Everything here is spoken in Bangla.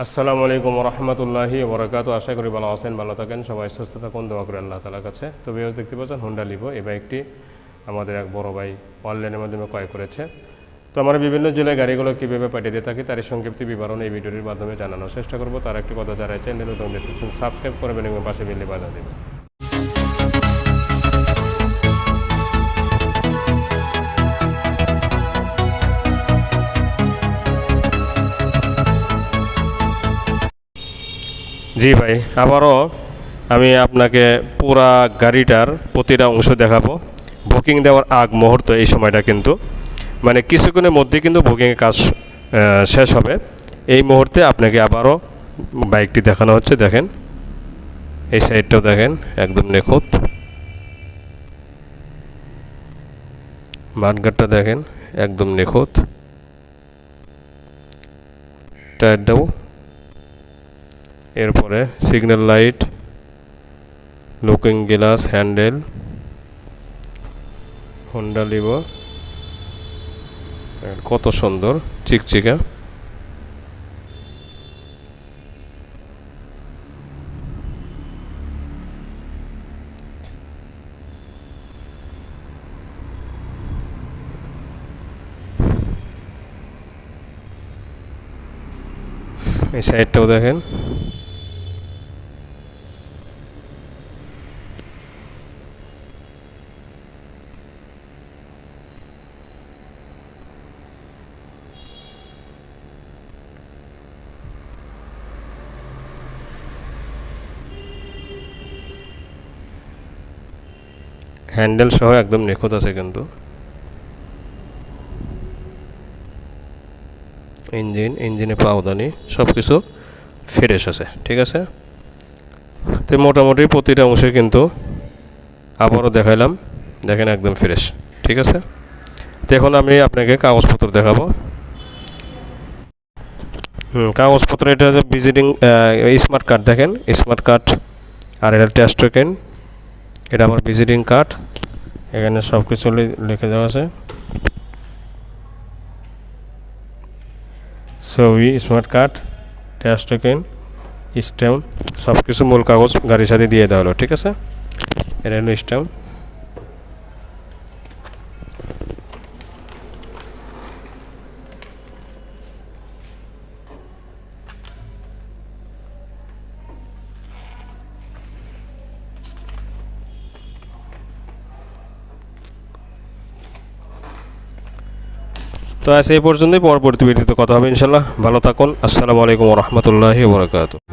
আসসালামু আলাইকুম রহমতুল্লাহি বরকাত। আশা করি ভালো আছেন, ভালো থাকেন, সবাই সুস্থ থাকুন, দোয়া করি আল্লাহ তাআলার কাছে। তো ভিউয়ার্স, দেখতে পাচ্ছেন হোন্ডা লিভো, এই বাইকটি আমাদের এক বড় ভাই অনলাইনের মাধ্যমে ক্রয় করেছে। তো আমরা বিভিন্ন জেলায় গাড়িগুলো কীভাবে পাঠিয়ে দিয়ে থাকি তার সংক্ষিপ্ত বিবরণ এই ভিডিওটির মাধ্যমে জানানোর চেষ্টা করব। তার একটি কথা, যারা চ্যানেল নতুন দেখতেছেন সাবস্ক্রাইব করবেন এবং পাশে বেল বাজা দেবেন। জি ভাই, আবারও আমি আপনাকে পুরা গাড়িটার প্রতিটা অংশ দেখাবো। বুকিং দেওয়ার আগ মুহূর্ত এই সময়টা কিন্তু মানে কিছুক্ষণের মধ্যে কিন্তু বুকিংয়ের কাজ শেষ হবে। এই মুহূর্তে আপনাকে আবারও বাইকটি দেখানো হচ্ছে। দেখেন, এই সাইডটাও দেখেন, একদম নিখুঁত। মাঠঘাটটা দেখেন, একদম নিখুঁত। টায়ারটাও, এরপরে signal light, looking glass, handle, Honda Livo, কত সুন্দর চিকচিকা। এই সাইডটাও দেখেন, হ্যান্ডেল সহ একদম নিখুঁত আছে কিন্তু। ইঞ্জিনে পাওদানি সব কিছু ফ্রেশ আছে, ঠিক আছে। তো মোটামুটি প্রতিটা অংশে কিন্তু আবারও দেখাইলাম, দেখেন একদম ফ্রেশ, ঠিক আছে। তো এখন আমি আপনাকে কাগজপত্র দেখাবো। কাগজপত্র, এটা হচ্ছে ভিজিটিং স্মার্ট কার্ড, দেখেন স্মার্ট কার্ড, আর এটা টেস্ট টোকেন, এটা আমার ভিজিটিং কার্ড। এখানে সব কিছু লিখে দেওয়া আছে, ছবি, smart card, test token, stamp, সব কিছু মূল কাগজ গাড়ির সাথে দিয়ে দেওয়া হলো, ঠিক আছে। এটা হলো স্ট্যাম্প। তো আজ এই পর্যন্তই, পরবর্তী ভিডিওতে কথা হবে ইনশাল্লাহ। ভালো থাকুন। আসসালামু আলাইকুম রহমতুল্লাহি ওয়া বারাকাতুহু।